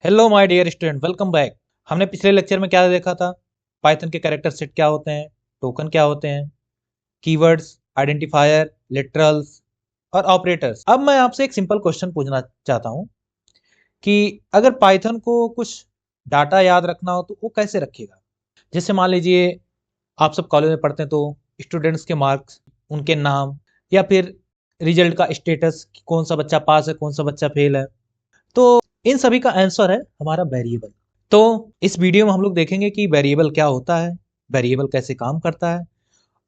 Hello my dear student, welcome back. हमने पिछले lecture में क्या देखा था? पाइथन के कैरेक्टर सेट क्या होते हैं, टोकन क्या होते हैं, कीवर्ड्स, आइडेंटिफायर, लिटरल्स और ऑपरेटर्स। अब मैं आपसे एक सिंपल क्वेश्चन पूछना चाहता हूँ कि अगर पाइथन को कुछ डाटा याद रखना हो तो वो कैसे रखेगा। जैसे मान लीजिए आप सब कॉलेज में पढ़ते हैं तो स्टूडेंट्स के मार्क्स, उनके नाम या फिर रिजल्ट का स्टेटस, कौन सा बच्चा पास है कौन सा बच्चा फेल है। तो इन सभी का आंसर है हमारा वेरिएबल। तो इस वीडियो में हम लोग देखेंगे कि वेरिएबल क्या होता है, वेरिएबल कैसे काम करता है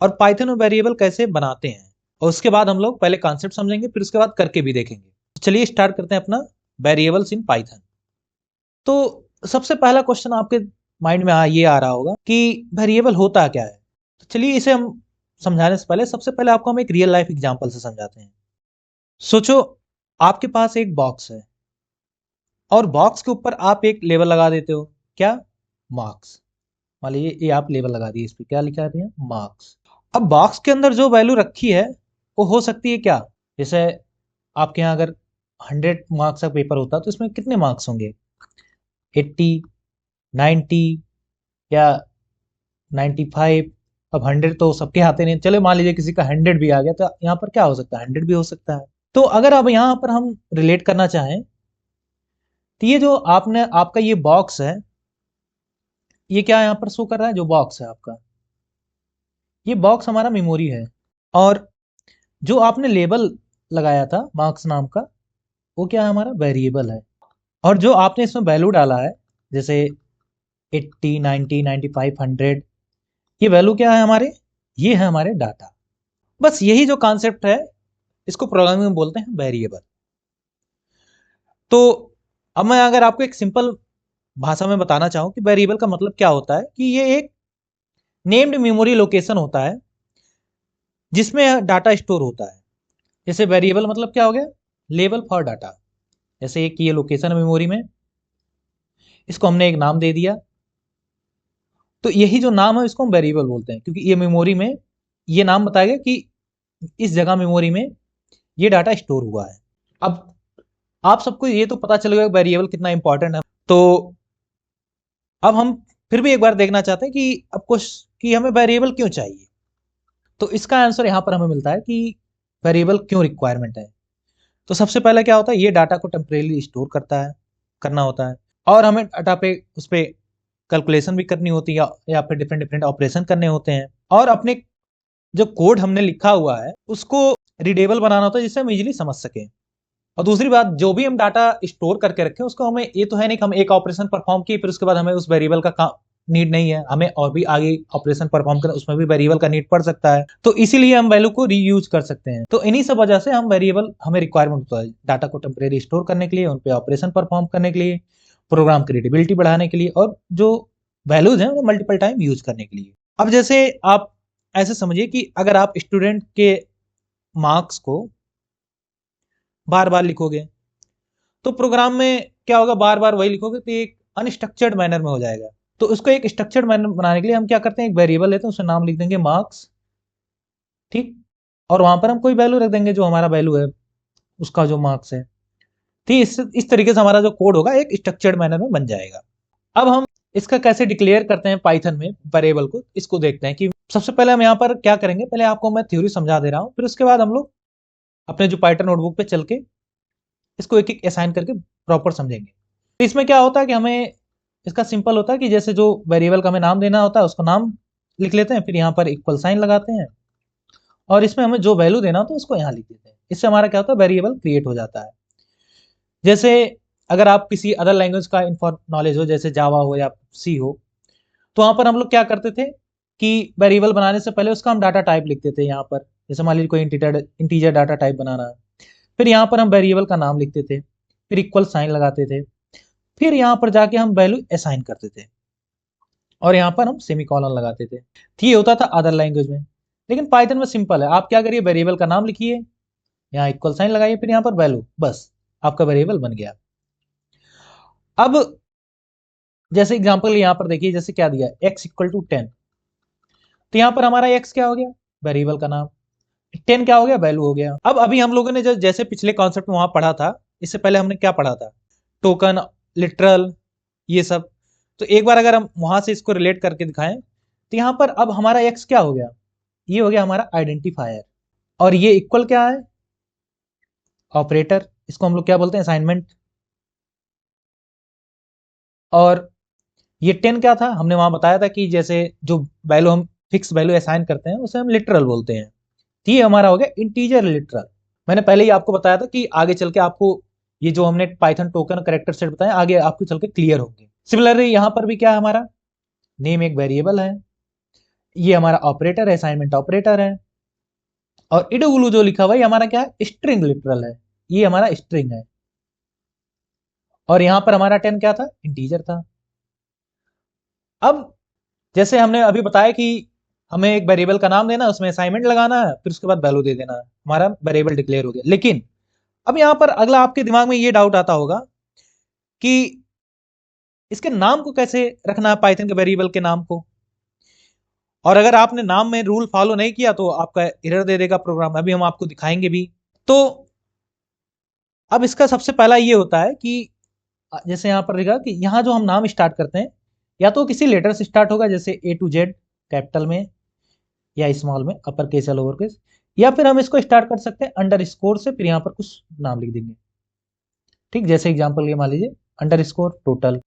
और पाइथन में वेरिएबल कैसे बनाते हैं। और उसके बाद हम लोग पहले कॉन्सेप्ट समझेंगे, फिर उसके बाद करके भी देखेंगे। तो चलिए स्टार्ट करते हैं अपना वेरिएबल्स इन पाइथन। तो सबसे पहला क्वेश्चन आपके माइंड में ये आ रहा होगा कि वेरिएबल होता क्या है। तो चलिए इसे हम समझाने से पहले सबसे पहले आपको हम एक रियल लाइफ एग्जांपल से समझाते हैं। सोचो आपके पास एक बॉक्स है और बॉक्स के ऊपर आप एक लेबल लगा देते हो, क्या? मार्क्स। मान लीजिए ये आप लेबल लगा दिए, इस पे क्या लिखा दिया? मार्क्स। अब बॉक्स के अंदर जो वैल्यू रखी है वो हो सकती है क्या? जैसे आपके यहाँ अगर 100 मार्क्स का पेपर होता तो इसमें कितने मार्क्स होंगे? 80, 90 या 95। अब 100 तो सबके आते नहीं, चलो मान लीजिए किसी का 100 भी आ गया तो यहाँ पर क्या हो सकता है? 100 भी हो सकता है। तो अगर अब यहाँ पर हम रिलेट करना चाहें तो ये जो आपने आपका ये बॉक्स है, ये क्या यहाँ पर शो कर रहा है? जो बॉक्स है आपका, ये बॉक्स हमारा मेमोरी है। और जो आपने लेबल लगाया था मार्क्स नाम का, वो क्या है? हमारा वेरिएबल है। और जो आपने इसमें वैल्यू डाला है, जैसे 80, 90, 95, 100, ये वैल्यू क्या है हमारे? ये है हमारे डाटा। बस यही जो कॉन्सेप्ट है, इसको प्रोग्रामिंग में बोलते हैं वेरिएबल। तो अब मैं अगर आपको एक सिंपल भाषा में बताना चाहूँ कि वेरिएबल का मतलब क्या होता है, कि ये एक नेम्ड मेमोरी लोकेशन होता है जिसमें डाटा स्टोर होता है। जैसे वेरिएबल मतलब क्या हो गया? Label for data. जैसे एक ये लोकेशन है मेमोरी में, इसको हमने एक नाम दे दिया, तो यही जो नाम है इसको हम वेरिएबल बोलते हैं, क्योंकि ये मेमोरी में ये नाम बताएगा कि इस जगह मेमोरी में ये डाटा स्टोर हुआ है। अब आप सबको ये तो पता चल गया वेरिएबल कितना इंपॉर्टेंट है। तो अब हम फिर भी एक बार देखना चाहते हैं कि अब कुछ कि हमें वेरिएबल क्यों चाहिए। तो इसका आंसर यहाँ पर हमें मिलता है कि वेरिएबल क्यों रिक्वायरमेंट है। तो सबसे पहले क्या होता है, ये डाटा को टेम्परेली स्टोर करना होता है, और हमें डाटा पे उस पर कैलकुलेशन भी करनी होती है या फिर डिफरेंट डिफरेंट ऑपरेशन करने होते हैं। और अपने जो कोड हमने लिखा हुआ है उसको रीडेबल बनाना होता है जिससे हम इजीली समझ सकें। और दूसरी बात, जो भी हम डाटा स्टोर करके रखें उसको हमें, ये तो है नहीं कि हम एक ऑपरेशन परफॉर्म किए फिर उसके बाद हमें उस वेरिएबल का नीड नहीं है, हमें और भी आगे ऑपरेशन परफॉर्म करना, उसमें भी वेरिएबल का नीड पड़ सकता है। तो इसीलिए हम वैल्यू को रीयूज कर सकते हैं। तो इन्हीं सब वजह से हम वेरिएबल हमें रिक्वायरमेंट होता है डाटा को टेम्परेरी स्टोर करने के लिए, उन पे ऑपरेशन परफॉर्म करने के लिए, प्रोग्राम क्रिएटिबिलिटी बढ़ाने के लिए, और जो वैल्यूज हैं वो मल्टीपल टाइम यूज करने के लिए। अब जैसे आप ऐसे समझिए कि अगर आप स्टूडेंट के मार्क्स को बार बार लिखोगे तो प्रोग्राम में क्या होगा? बार बार वही लिखोगे तो एक अनस्ट्रक्चर्ड मैनर में हो जाएगा। तो उसको एक स्ट्रक्चर्ड मैनर बनाने के लिए हम क्या करते हैं, एक वेरिएबल लेते हैं, उसमें नाम लिख देंगे मार्क्स, ठीक। और वहां पर हम कोई वैल्यू रख देंगे जो हमारा वैल्यू है उसका, जो मार्क्स है, ठीक। इस तरीके से हमारा जो कोड होगा एक स्ट्रक्चर्ड मैनर में बन जाएगा। अब हम इसका कैसे डिक्लेयर करते हैं पाइथन में वेरिएबल को, इसको देखते हैं कि सबसे पहले हम यहाँ पर क्या करेंगे। पहले आपको मैं थ्योरी समझा दे रहा हूँ, फिर उसके बाद हम लोग अपने जो पाइथन नोटबुक पे चल के इसको एक एक असाइन करके प्रॉपर समझेंगे। तो इसमें क्या होता है कि हमें इसका सिंपल होता है कि जैसे जो वेरिएबल का हमें नाम देना होता है उसको नाम लिख लेते हैं, फिर यहाँ पर इक्वल साइन लगाते हैं, और इसमें हमें जो वैल्यू देना होता है उसको यहाँ लिख देते हैं। इससे हमारा क्या होता है, वेरिएबल क्रिएट हो जाता है। जैसे अगर आप किसी अदर लैंग्वेज का नॉलेज हो, जैसे जावा हो या सी हो, तो वहां पर हम लोग क्या करते थे कि वेरिएबल बनाने से पहले उसका हम डाटा टाइप लिखते थे यहाँ पर। जैसे मान लीजिए कोई इंटीजर डाटा टाइप बनाना है, फिर यहाँ पर हम वेरिएबल का नाम लिखते थे, फिर इक्वल साइन लगाते थे, फिर यहाँ पर जाके हम वैल्यू असाइन करते थे, और यहाँ पर हम सेमीकोलन लगाते थे। तो ये होता था अदर लैंग्वेज में। लेकिन पाइथन में सिंपल है, आप क्या करिए, वेरिएबल का नाम लिखिए, यहाँ इक्वल साइन लगाइए, फिर यहाँ पर वैल्यू, बस आपका वेरिएबल बन गया। अब जैसे एग्जांपल यहाँ पर देखिए, जैसे क्या दिया, x = 10, तो यहाँ पर हमारा x क्या हो गया? वेरिएबल का नाम। 10 क्या हो गया? वैल्यू हो गया। अब अभी हम लोगों ने जैसे पिछले कॉन्सेप्ट में वहां पढ़ा था, इससे पहले हमने क्या पढ़ा था? टोकन, लिटरल, ये सब। तो एक बार अगर हम वहां से इसको रिलेट करके दिखाएं तो यहाँ पर अब हमारा एक्स क्या हो गया, ये हो गया हमारा आइडेंटिफायर, और ये इक्वल क्या है, ऑपरेटर, इसको हम लोग क्या बोलते हैं, असाइनमेंट। और ये 10 क्या था, हमने वहां बताया था कि जैसे जो वैल्यू हम फिक्स वैल्यू असाइन करते हैं उसे हम लिटरल बोलते हैं। तो ये हमारा हो गया इंटीजर लिटरल। मैंने पहले ही आपको बताया था कि आगे चल के आपको ये जो हमने पाइथन टोकन कैरेक्टर सेट बताया आगे आपको चल के क्लियर होंगे। सिमिलरली यहाँ पर भी क्या है, हमारा नेम एक वेरिएबल है, ये हमारा ऑपरेटर है, असाइनमेंट ऑपरेटर है, और इडोग्लू जो लिखा हुआ है ये हमारा क्या है, स्ट्रिंग लिटरल है, ये हमारा स्ट्रिंग है। और यहाँ पर हमारा 10 क्या था, इंटीजर था। अब जैसे हमने अभी बताया कि हमें एक वेरिएबल का नाम देना है, उसमें असाइनमेंट लगाना है, फिर उसके बाद वैल्यू दे देना है, हमारा वेरिएबल डिक्लेयर हो गया। लेकिन अब यहाँ पर अगला आपके दिमाग में ये डाउट आता होगा कि इसके नाम को कैसे रखना है, पाइथन के वेरिएबल के नाम को। और अगर आपने नाम में रूल फॉलो नहीं किया तो आपका एरर दे देगा प्रोग्राम, अभी हम आपको दिखाएंगे भी। तो अब इसका सबसे पहला ये होता है कि जैसे यहाँ पर लिखा कि यहाँ जो हम नाम स्टार्ट करते हैं या तो किसी लेटर से स्टार्ट होगा, जैसे A to Z कैपिटल में या स्मॉल में, अपर केस या लोअर केस, या फिर हम इसको स्टार्ट कर सकते हैं अंडर स्कोर से, फिर यहाँ पर कुछ नाम लिख देंगे। ठीक, जैसे एग्जाम्पल ये मान लीजिए अंडर स्कोर टोटल,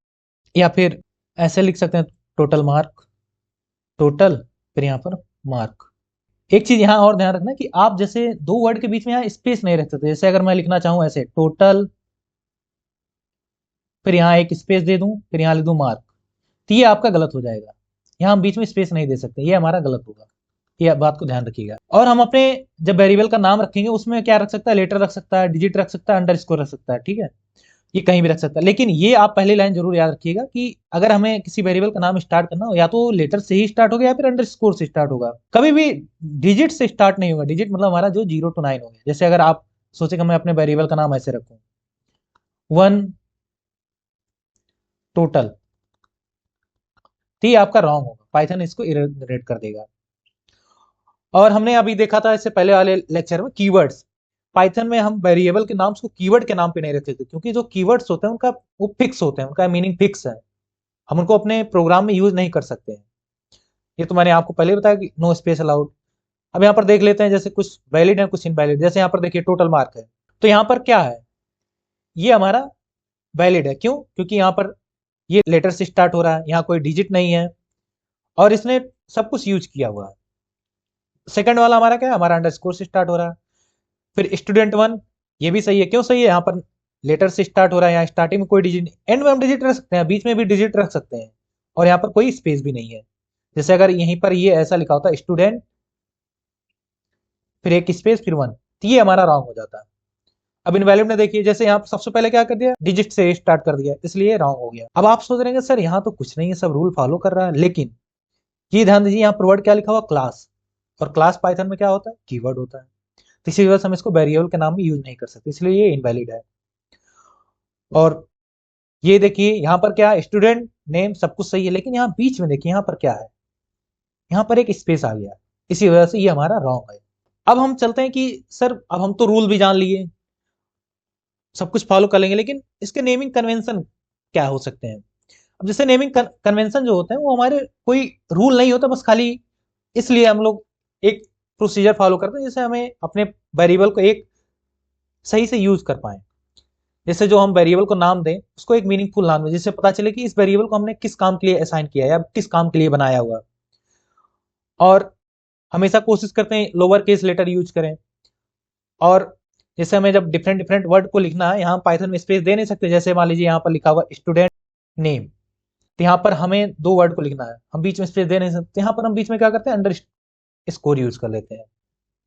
या फिर ऐसे लिख सकते हैं टोटल मार्क, टोटल, फिर यहाँ पर मार्क। एक चीज यहाँ और ध्यान रखना कि आप जैसे दो वर्ड के बीच में यहाँ स्पेस नहीं रख सकते। जैसे अगर मैं लिखना चाहूँ ऐसे टोटल, फिर यहाँ एक स्पेस दे दूं, फिर यहाँ लिख दूं मार्क, तो ये आपका गलत हो जाएगा। यहाँ हम बीच में स्पेस नहीं दे सकते, ये हमारा गलत होगा, ये बात को ध्यान रखिएगा। और हम अपने जब वेरिएबल का नाम रखेंगे उसमें क्या रख सकता है, लेटर रख सकता है, डिजिट रख सकता है, अंडरस्कोर रख सकता है, ठीक है, ये कहीं भी रख सकता है। लेकिन ये आप पहली लाइन जरूर याद रखिएगा कि अगर हमें किसी वेरिएबल का नाम स्टार्ट करना हो या तो लेटर से ही स्टार्ट होगा या फिर अंडरस्कोर से स्टार्ट होगा, कभी भी डिजिट से स्टार्ट नहीं होगा। डिजिट मतलब हमारा जो 0 to 9 हो गया। जैसे अगर आप सोचे कि मैं अपने वेरिएबल का नाम ऐसे रखूं 1 टोटल, तो ये आपका रॉन्ग होगा, पाइथन इसको इरेट कर देगा। और हमने अभी देखा था इससे पहले वाले लेक्चर में कीवर्ड्स, पाइथन में हम वेरिएबल के नाम को कीवर्ड के नाम पे नहीं रखते थे, क्योंकि जो कीवर्ड्स होते हैं उनका वो फिक्स होते हैं, उनका मीनिंग फिक्स है, हम उनको अपने प्रोग्राम में यूज नहीं कर सकते हैं। ये तो मैंने आपको पहले बताया कि नो स्पेस अलाउड। अब यहाँ पर देख लेते हैं, जैसे कुछ वैलिड है कुछ इनवैलिड। जैसे यहाँ पर देखिए टोटल मार्क है, तो यहाँ पर क्या है, ये हमारा वैलिड है। क्यों, क्योंकि यहाँ पर ये लेटर से स्टार्ट हो रहा है, यहाँ कोई डिजिट नहीं है, और इसने सब कुछ यूज किया हुआ है। सेकंड वाला हमारा क्या है, हमारा अंडरस्कोर से स्टार्ट हो रहा है। फिर स्टूडेंट 1, ये भी सही है। क्यों सही है, यहाँ पर लेटर से स्टार्ट हो रहा है, यहाँ स्टार्टिंग में कोई डिजिट नहीं, एंड में हम डिजिट रख सकते हैं, बीच में भी डिजिट रख सकते हैं, और यहाँ पर कोई स्पेस भी नहीं है। जैसे अगर यहीं पर ये ऐसा लिखा होता है स्टूडेंट, फिर एक स्पेस, फिर 1, तो ये हमारा रॉन्ग हो जाता है। अब इनवैलिड ने देखिए, जैसे यहाँ सबसे पहले क्या कर दिया, डिजिट से स्टार्ट कर दिया, इसलिए रॉन्ग हो गया। अब आप सोच रहे हैं सर यहाँ तो कुछ नहीं है, सब रूल फॉलो कर रहा है, लेकिन ये ध्यान दीजिए यहाँ पर वर्ड क्या लिखा हुआ, क्लास, और क्लास पाइथन में क्या होता है, कीवर्ड होता है। तो इसी वजह से हम इसको वेरिएबल के नाम में यूज नहीं कर सकते, इसलिए ये इनवैलिड है। और ये देखिए यहाँ पर क्या है, स्टूडेंट नेम सब कुछ सही है, लेकिन यहाँ बीच में देखिए यहाँ पर क्या है, यहाँ पर एक स्पेस आ गया, इसी वजह से ये हमारा रॉन्ग है। अब हम चलते हैं कि सर अब हम तो रूल भी जान लिए, सब कुछ फॉलो कर लेंगे, लेकिन इसके नेमिंग कन्वेंशन क्या हो सकते हैं। अब जैसे नेमिंग कन्वेंशन जो होते हैं वो हमारे कोई रूल नहीं होता, बस खाली इसलिए हम लोग एक प्रोसीजर फॉलो करते हैं जैसे हमें अपने वेरिएबल को एक सही से यूज कर पाए। जैसे जो हम वेरिएबल को नाम दें उसको एक मीनिंगफुल नाम दें, जिससे पता चले कि इस वेरिएबल को हमने किस काम के लिए असाइन किया है या किस काम के लिए बनाया हुआ। और हमेशा कोशिश करते हैं लोअर केस लेटर यूज करें। और जैसे हमें जब डिफरेंट डिफरेंट वर्ड को लिखना है, यहाँ पाइथन में स्पेस दे नहीं सकते। जैसे मान लीजिए यहाँ पर लिखा हुआ स्टूडेंट नेम, तो यहाँ पर हमें दो वर्ड को लिखना है, हम बीच में स्पेस दे नहीं सकते, यहाँ पर हम बीच में क्या करते हैं, अंडर स्कोर यूज कर लेते हैं।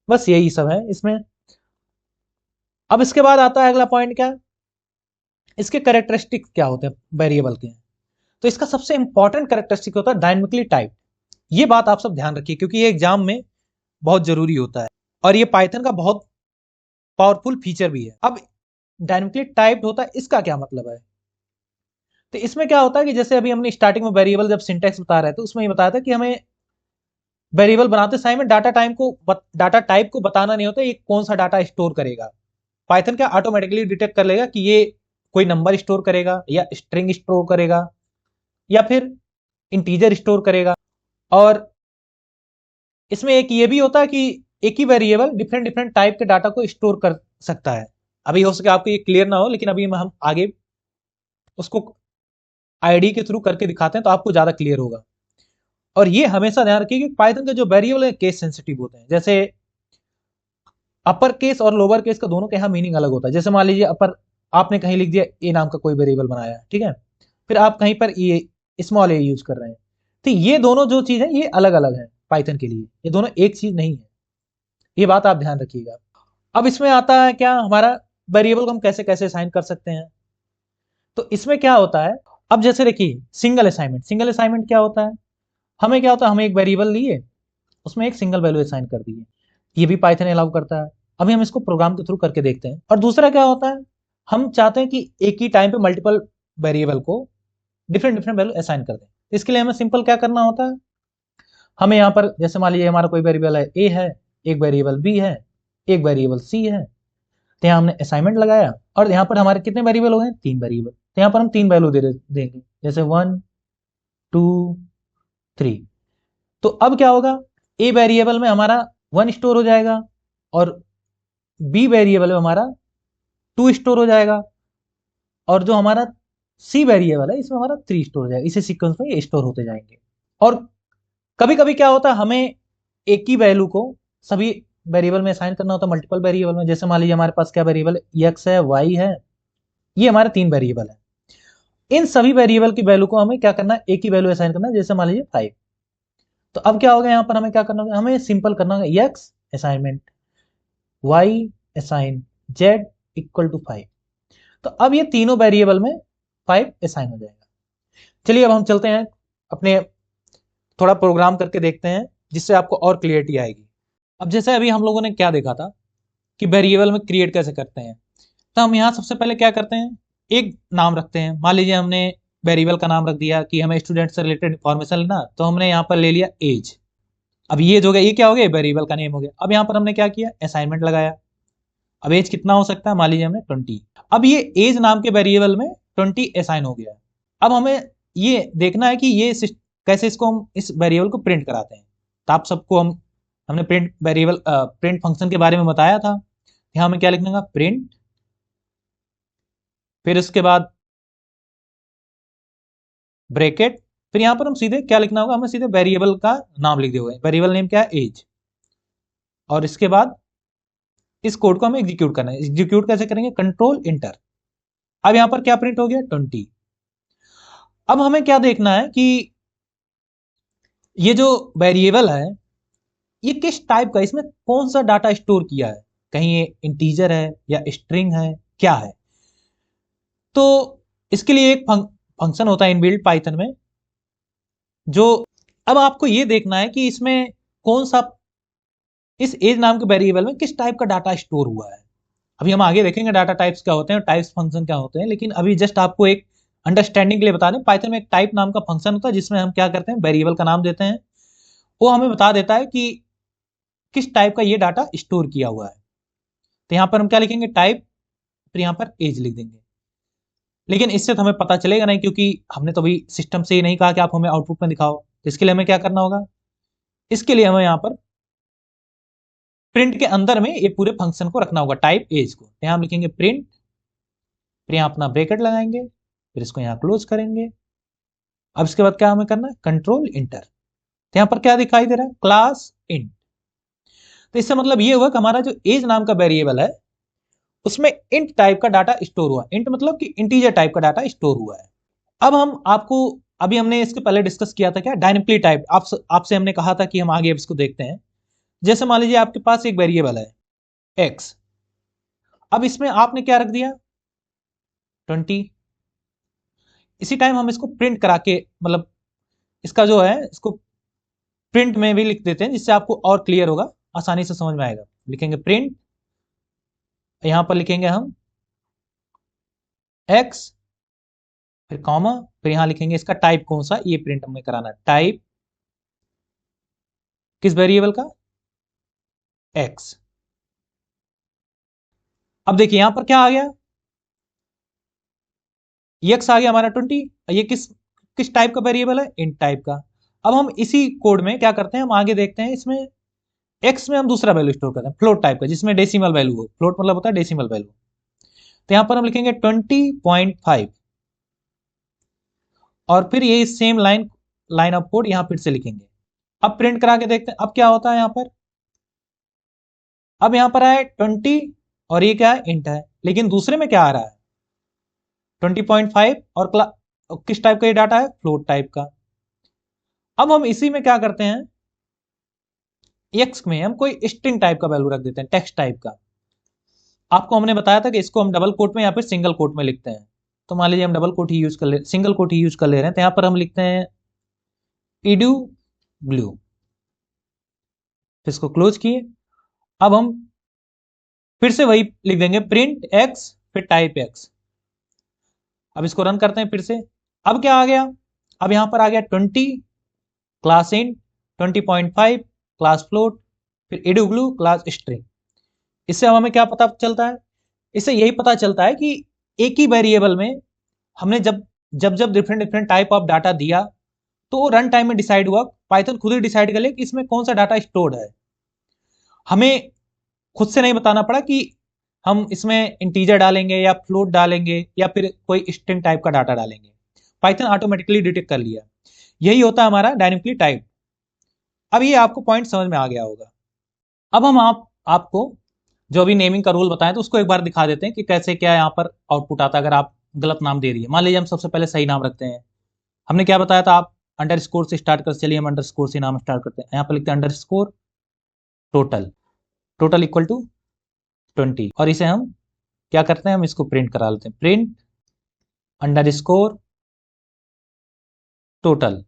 बस यही सब है इसमें। अब इसके बाद आता है अगला पॉइंट, क्या इसके कैरेक्टरिस्टिक क्या होते हैं वेरिएबल के। तो इसका सबसे इंपॉर्टेंट कैरेक्टरिस्टिक होता है डायनेमिकली टाइप। ये बात आप सब ध्यान रखिए, क्योंकि ये एग्जाम में बहुत जरूरी होता है, और ये पाइथन का बहुत पावरफुल फीचर भी है। अब डायनेमिकली टाइप्ड होता है, इसका क्या मतलब है। तो इसमें क्या होता है कि जैसे अभी हमने स्टार्टिंग में वेरिएबल जब सिंटैक्स बता रहे थे उसमें ये बताया था कि हमें वेरिएबल बनाते समय में डाटा टाइप को बताना नहीं होता, ये कौन सा डाटा स्टोर करेगा। पाइथन क्या ऑटोमेटिकली डिटेक्ट कर लेगा कि ये कोई नंबर स्टोर करेगा या स्ट्रिंग स्टोर करेगा या फिर इंटीजर स्टोर करेगा। और इसमें एक ये भी होता है कि एक ही वेरिएबल डिफरेंट डिफरेंट टाइप के डाटा को स्टोर कर सकता है। अभी हो सके आपको ये क्लियर ना हो, लेकिन अभी हम आगे उसको आईडी के थ्रू करके दिखाते हैं तो आपको ज्यादा क्लियर होगा। और ये हमेशा ध्यान रखिए कि पाइथन के जो वेरिएबल है केस सेंसिटिव होते हैं। जैसे अपर केस और लोअर केस का दोनों के यहाँ मीनिंग अलग होता है। जैसे मान लीजिए अपर, आपने कहीं लिख दिया ए नाम का कोई वेरिएबल बनाया है, ठीक है, फिर आप कहीं पर ये स्मॉल ए यूज कर रहे हैं, तो ये दोनों जो चीज है ये अलग अलग है पाइथन के लिए, ये दोनों एक चीज नहीं है। ये बात आप ध्यान रखिएगा। अब इसमें आता है क्या, हमारा वेरिएबल को हम कैसे कैसे असाइन कर सकते हैं। तो इसमें क्या होता है, अब जैसे देखिए सिंगल असाइनमेंट, सिंगल असाइनमेंट क्या होता है, हमें क्या होता है, हमें एक वेरिएबल लिए, उसमें एक सिंगल वैल्यू असाइन कर दिए, ये भी पाइथन अलाउ करता है। अभी हम इसको प्रोग्राम के थ्रू करके देखते हैं। और दूसरा क्या होता है, हम चाहते हैं कि एक ही टाइम पे मल्टीपल वेरिएबल को डिफरेंट डिफरेंट वैल्यू असाइन कर दें। इसके लिए हमें सिंपल क्या करना होता है, हमें यहाँ पर जैसे मान लीजिए हमारा कोई वेरिएबल है ए है, एक वेरिएबल बी है, एक वेरिएबल सी है, तो यहाँ हमने असाइनमेंट लगाया और यहाँ पर हमारे कितने वेरिएबल हो गए, 3 वेरिएबल, तो यहाँ पर हम 3 वैल्यू देंगे, जैसे 1 2 3। तो अब क्या होगा, ए वेरिएबल में हमारा 1 स्टोर हो जाएगा और बी वेरिएबल में हमारा 2 स्टोर हो जाएगा, और जो हमारा सी वेरिएबल है इसमें हमारा 3 स्टोर हो जाएगा। इसी सीक्वेंस में ये स्टोर होते जाएंगे। और कभी कभी क्या होता है, हमें एक ही वैल्यू को सभी वेरिएबल में असाइन करना होता है, मल्टीपल वेरिएबल में। जैसे मान लीजिए हमारे पास क्या वेरिएबल एक्स है, वाई है, ये हमारे 3 वेरिएबल है। इन सभी वेरिएबल की वैल्यू को हमें क्या करना है, एक ही वैल्यू असाइन करना है, जैसे मान लीजिए 5। तो अब क्या होगा, यहाँ पर हमें क्या करना होगा, हमें सिंपल करना होगा X assignment Y assign Z equal to 5। तो अब ये तीनों वेरिएबल में 5 असाइन हो जाएगा। चलिए अब हम चलते हैं अपने, थोड़ा प्रोग्राम करके देखते हैं जिससे आपको और क्लियरिटी आएगी। अब जैसे अभी हम लोगों ने क्या देखा था कि वेरिएबल में क्रिएट कैसे करते हैं, तो हम यहाँ सबसे पहले क्या करते हैं, एक नाम रखते हैं। मान लीजिए हमने वेरिएबल का नाम रख दिया कि हमें स्टूडेंट से रिलेटेड इन्फॉर्मेशन लेना, तो हमने यहाँ पर ले लिया एज। अब ये जो गया, ये क्या हो गया, वेरिएबल का नेम हो गया। अब यहाँ पर हमने क्या किया, असाइनमेंट लगाया। अब एज कितना हो सकता है, मान लीजिए हमने 20। अब ये एज नाम के वेरिएबल में 20 असाइन हो गया। अब हमें ये देखना है कि ये कैसे इसको हम इस वेरिएबल को प्रिंट कराते हैं। तो आप सबको हमने प्रिंट वेरिएबल प्रिंट फंक्शन के बारे में बताया था। यहाँ हमें क्या लिखना होगा, प्रिंट, फिर उसके बाद ब्रैकेट, फिर यहाँ पर हम सीधे क्या लिखना होगा, हमें सीधे वेरिएबल का नाम लिख दोगे। वेरिएबल नेम क्या है, एज। और इसके बाद इस कोड को हमें एग्जीक्यूट करना है। एग्जीक्यूट कैसे करेंगे, कंट्रोल इंटर। अब यहाँ पर क्या प्रिंट हो गया, 20। अब हमें क्या देखना है कि ये जो वेरिएबल है ये किस टाइप का, इसमें कौन सा डाटा स्टोर किया है, कहीं ये इंटीजर है या स्ट्रिंग है, क्या है। तो इसके लिए एक फंक्शन होता है इनबिल्ट पाइथन में, जो, अब आपको ये देखना है कि इसमें कौन सा, इस एज नाम के वेरिएबल में किस टाइप का डाटा स्टोर हुआ है। अभी हम आगे देखेंगे डाटा टाइप्स क्या होते हैं, टाइप्स फंक्शन क्या होते हैं, लेकिन अभी जस्ट आपको एक अंडरस्टैंडिंग के लिए बता दें, पाइथन में एक टाइप नाम का फंक्शन होता है जिसमें हम क्या करते हैं, वेरिएबल का नाम देते हैं, वो हमें बता देता है कि किस टाइप का ये डाटा स्टोर किया हुआ है। तो यहाँ पर हम क्या लिखेंगे, टाइप, फिर यहाँ पर एज लिख देंगे। लेकिन इससे तो हमें पता चलेगा नहीं, क्योंकि हमने तो अभी सिस्टम से ये नहीं कहा कि आप हमें आउटपुट में दिखाओ। तो इसके लिए हमें क्या करना होगा, इसके लिए हमें यहाँ पर प्रिंट के अंदर में ये पूरे फंक्शन को रखना होगा, टाइप एज को। यहाँ हम लिखेंगे प्रिंट, फिर यहाँ अपना ब्रैकेट लगाएंगे, फिर इसको यहाँ क्लोज करेंगे। अब इसके बाद क्या हमें करना है, कंट्रोल इंटर। तो यहाँ पर क्या दिखाई दे रहा है, क्लास इंट। तो इससे मतलब ये हुआ कि हमारा जो एज नाम का वेरिएबल है उसमें इंट टाइप का डाटा स्टोर हुआ। इंट मतलब कि इंटीजर टाइप का डाटा स्टोर हुआ है। अब हम आपको, अभी हमने इसके पहले डिस्कस किया था क्या, डायनेमिकली टाइप, आपसे हमने कहा था कि हम आगे इसको देखते हैं। जैसे मान लीजिए आपके पास एक वेरिएबल है एक्स, अब इसमें आपने क्या रख दिया, 20। इसी टाइम हम इसको प्रिंट करा के, मतलब इसका जो है इसको प्रिंट में भी लिख देते हैं, जिससे आपको और क्लियर होगा, आसानी से समझ में आएगा। लिखेंगे प्रिंट, यहां पर लिखेंगे हम एक्स, फिर कॉमा, फिर यहां लिखेंगे इसका टाइप कौन सा, ये प्रिंट हमें कराना है, टाइप किस वेरिएबल का, एक्स। अब देखिए यहां पर क्या आ गया, एक्स आ गया हमारा 20। ये किस किस टाइप का वेरिएबल है? इंट टाइप का। अब हम इसी कोड में क्या करते हैं, हम आगे देखते हैं, इसमें एक्स में हम दूसरा वैल्यू स्टोर करते हैं फ्लोट टाइप का, जिसमें डेसिमल वैल्यू हो। फ्लोट मतलब होता है डेसिमल वैल्यू। तो यहां पर हम लिखेंगे 20.5 और फिर ये सेम लाइन ऑफ कोड यहां फिर से लिखेंगे। अब प्रिंट करा के देखते हैं अब क्या होता है यहां पर। अब यहां पर आए 20 और ये क्या है? इंट है। लेकिन दूसरे में क्या आ रहा है? 20.5 और किस टाइप का ये डाटा है? फ्लोट टाइप का। अब हम इसी में क्या करते हैं, एक्स में हम कोई स्ट्रिंग टाइप का वैल्यू रख देते हैं, टेक्स्ट टाइप का। आपको हमने बताया था कि इसको हम डबल कोट में या फिर सिंगल कोट में लिखते हैं। तो मान लीजिए हम डबल कोट ही यूज कर ले, सिंगल कोट ही यूज कर ले रहे हैं, तो यहां पर हम लिखते हैं इडू ब्लू। इसको क्लोज किए। अब हम फिर से वही लिख देंगे, प्रिंट एक्स फिर टाइप एक्स। अब इसको रन करते हैं फिर से। अब क्या आ गया? अब यहां पर आ गया 20 क्लास इंट, 20.5 क्लास फ्लोट, फिर इडू ब्लू क्लास स्ट्रिंग। इससे हमें क्या पता चलता है? इससे यही पता चलता है कि एक ही वेरिएबल में हमने जब जब जब different different type of data दिया, तो वो रन टाइम में डिसाइड हुआ, पाइथन खुद ही डिसाइड कर ले कि इसमें कौन सा डाटा स्टोर्ड है। हमें खुद से नहीं बताना पड़ा कि हम इसमें इंटीजर डालेंगे या फ्लोट डालेंगे या फिर कोई स्ट्रिंग टाइप का डाटा डालेंगे। पाइथन ऑटोमेटिकली डिटेक्ट कर लिया। यही होता है हमारा डायनेमिकली टाइप। अब ये आपको पॉइंट समझ में आ गया होगा। अब हम आपको जो अभी नेमिंग का रूल बताएं, तो उसको एक बार दिखा देते हैं कि कैसे क्या यहाँ पर आउटपुट आता है अगर आप गलत नाम दे रही है। मान लीजिए हम सबसे पहले सही नाम रखते हैं। हमने क्या बताया था, आप अंडर स्कोर से स्टार्ट कर, चलिए हम अंडर स्कोर से नाम स्टार्ट करते हैं। यहाँ पर लिखते हैं underscore total. Total equal to 20 और इसे हम क्या करते हैं, हम इसको प्रिंट करा लेते हैं, प्रिंट अंडर स्कोर टोटल।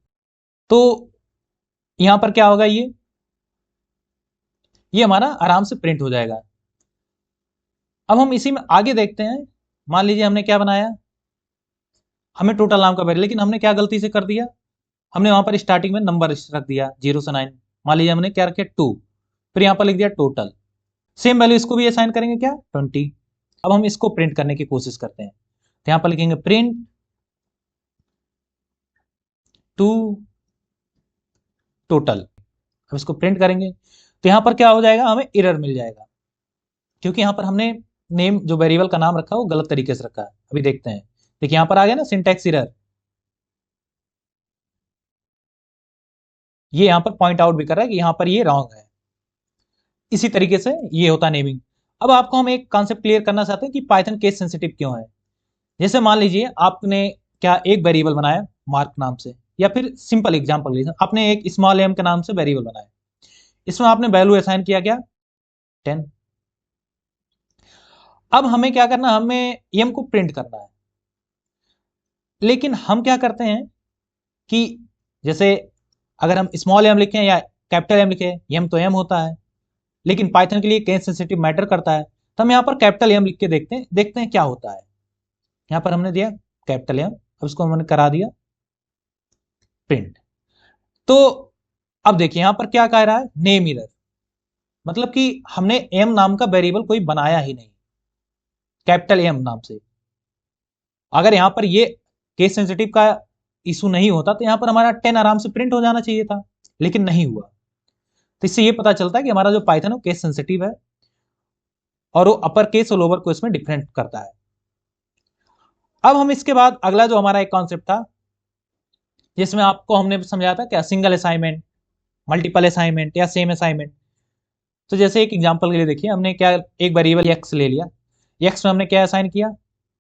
तो यहां पर क्या होगा, ये हमारा आराम से प्रिंट हो जाएगा। अब हम इसी में आगे देखते हैं। मान लीजिए हमने क्या बनाया, हमें टोटल नाम का वेरिएबल, लेकिन हमने क्या गलती से कर दिया, हमने वहां पर स्टार्टिंग में नंबर रख दिया 0 से 9। मान लीजिए हमने क्या रखे 2, फिर यहां पर लिख दिया टोटल। सेम वैल्यू इसको भी असाइन करेंगे क्या, 20। अब हम इसको प्रिंट करने की कोशिश करते हैं, तो यहां पर लिखेंगे प्रिंट टू टोटल। अब इसको प्रिंट करेंगे, तो यहां पर क्या हो जाएगा, हमें एरर मिल जाएगा, क्योंकि यहां पर हमने नेम जो वेरिएबल का नाम रखा है वो गलत तरीके से रखा है। अभी देखते हैं, देखिए यहां पर आ गया ना सिंटैक्स एरर। ये यहां पर पॉइंट आउट भी कर रहा है कि यहां पर ये रॉन्ग है। इसी तरीके से ये होता है नेमिंग। अब आपको हम एक कॉन्सेप्ट क्लियर करना चाहते हैं कि पाइथन केस सेंसिटिव क्यों है। जैसे मान लीजिए आपने क्या एक वेरिएबल बनाया मार्क नाम से, या फिर सिंपल एग्जांपल लीजिए, आपने एक स्मॉल एम के नाम से वेरिएबल बनाया, इसमें आपने वैल्यू असाइन किया क्या, 10। अब हमें क्या करना, हमें एम को प्रिंट करना है। लेकिन हम क्या करते हैं कि जैसे अगर हम स्मॉल एम लिखें या कैपिटल एम लिखें, एम तो एम होता है, लेकिन पाइथन के लिए केस सेंसिटिव मैटर करता है। तो हम यहाँ पर कैपिटल एम लिख के देखते हैं क्या होता है। यहाँ पर हमने दिया कैपिटल एम, अब इसको हमने करा दिया प्रिंट। तो अब देखिए यहां पर क्या कह रहा है, नेम एरर, मतलब कि हमने एम नाम का वेरिएबल कोई बनाया ही नहीं कैपिटल एम नाम से। अगर यहां पर ये केस सेंसिटिव का इशू नहीं होता, तो यहां पर हमारा 10 आराम से प्रिंट हो जाना चाहिए था, लेकिन नहीं हुआ। तो इससे ये पता चलता है कि हमारा जो पाइथन है वो केस सेंसिटिव है, और वो अपर केस और लोअर केस में डिफरेंट करता है। अब हम इसके बाद अगला जो हमारा एक कॉन्सेप्ट था, जिसमें आपको हमने समझाया था क्या, सिंगल असाइनमेंट, मल्टीपल असाइनमेंट या सेम असाइनमेंट। तो जैसे एक एग्जांपल के लिए देखिए, हमने क्या एक वेरिएबल एक्स ले लिया, एक्स में हमने क्या असाइन किया,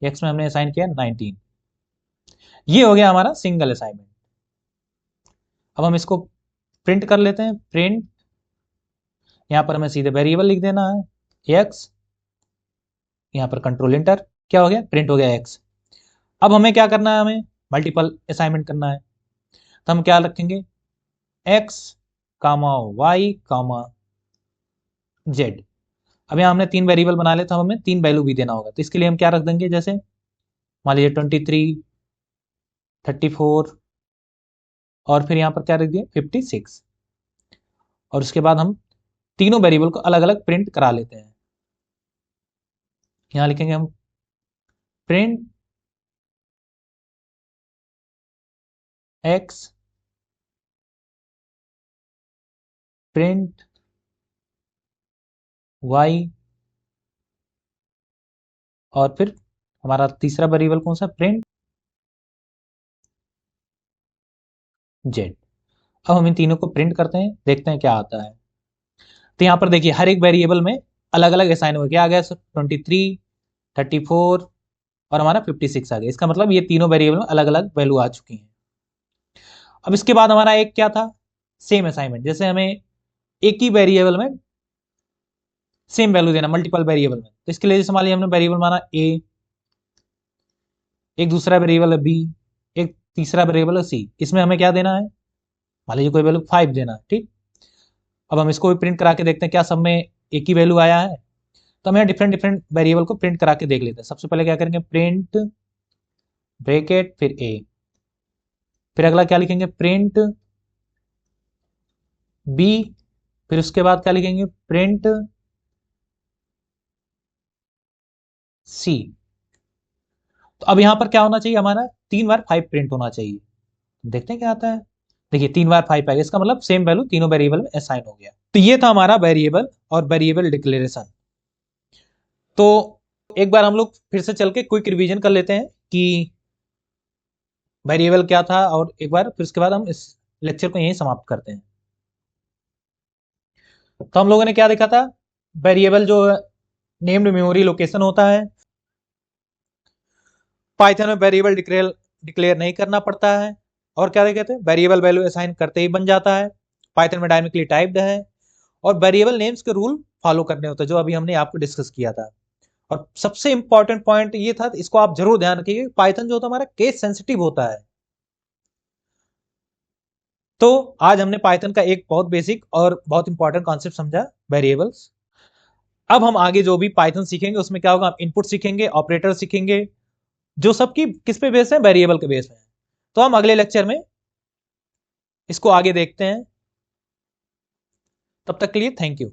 एक्स में हमने असाइन किया 19। ये हो गया हमारा सिंगल असाइनमेंट। अब हम इसको प्रिंट कर लेते हैं, प्रिंट, यहां पर हमें सीधे वेरिएबल लिख देना है एक्स, यहां पर कंट्रोल इंटर, क्या हो गया, प्रिंट हो गया एक्स। अब हमें क्या करना है, हमें मल्टीपल असाइनमेंट करना है। तो हम क्या रखेंगे, एक्स कामा वाई कामा जेड। अब यहाँ हमने 3 वेरिएबल बना ले, तो हमें 3 वैल्यू भी देना होगा। तो इसके लिए हम क्या रख देंगे, जैसे मान लीजिए 23, 34 और फिर यहाँ पर क्या रख दिया 56। और उसके बाद हम तीनों वेरिएबल को अलग अलग प्रिंट करा लेते हैं। यहाँ लिखेंगे हम प्रिंट एक्स प्रिंट वाई और फिर हमारा तीसरा वेरिएबल कौन सा, प्रिंट जेड। अब हम इन तीनों को प्रिंट करते हैं, देखते हैं क्या आता है। तो यहां पर देखिए हर एक वेरिएबल में अलग अलग असाइन हो गया, आ गया 23, 34 और हमारा 56 आ गया। इसका मतलब ये तीनों वेरिएबल में अलग अलग वैल्यू आ चुकी हैं। अब इसके बाद हमारा एक क्या था, सेम असाइनमेंट। जैसे हमें एक ही वेरिएबल में सेम वैल्यू देना मल्टीपल वेरिएबल में, तो इसके लिए जैसे मान लिया हमने वेरिएबल माना ए, एक दूसरा वेरिएबल है बी, एक तीसरा वेरिएबल है सी। इसमें हमें क्या देना है, मान लीजिए कोई वैल्यू 5 देना है, ठीक। अब हम इसको भी प्रिंट करा के देखते हैं क्या सब में एक ही वैल्यू आया है। तो हम यहाँ डिफरेंट डिफरेंट वेरिएबल को प्रिंट करा के देख लेते हैं। सबसे पहले क्या करेंगे, प्रिंट ब्रैकेट फिर ए, फिर अगला क्या लिखेंगे, प्रिंट बी, फिर उसके बाद क्या लिखेंगे, प्रिंट सी। तो अब यहां पर क्या होना चाहिए, हमारा 3 बार 5 प्रिंट होना चाहिए। देखते हैं क्या आता है। देखिए 3 बार 5 आएगा, इसका मतलब सेम वैल्यू तीनों वेरिएबल में असाइन हो गया। तो ये था हमारा वेरिएबल और वेरिएबल डिक्लेरेशन। तो एक बार हम लोग फिर से चल के क्विक रिवीजन कर लेते हैं कि वेरिएबल क्या था, और एक बार फिर उसके बाद हम इस लेक्चर को यहीं समाप्त करते हैं। तो हम लोगों ने क्या देखा था, वेरिएबल जो नेम्ड मेमोरी लोकेशन होता है, पाइथन में वेरिएबल डिक्लेयर नहीं करना पड़ता है, और क्या कहते हैं वेरिएबल वैल्यू असाइन करते ही बन जाता है, पाइथन में डायनेमिकली टाइप्ड है, और वेरिएबल नेम्स के रूल फॉलो करने होते हैं जो अभी हमने आपको डिस्कस किया था। और सबसे इंपॉर्टेंट पॉइंट ये था, इसको आप जरूर ध्यान रखिए, पाइथन जो होता है हमारा केस सेंसिटिव होता है। तो आज हमने पाइथन का एक बहुत बेसिक और बहुत इंपॉर्टेंट कॉन्सेप्ट समझा, वेरिएबल्स। अब हम आगे जो भी पाइथन सीखेंगे उसमें क्या होगा, हम इनपुट सीखेंगे, ऑपरेटर सीखेंगे, जो सबकी किस पे बेस है, वेरिएबल के बेस है। तो हम अगले लेक्चर में इसको आगे देखते हैं। तब तक के लिए थैंक यू।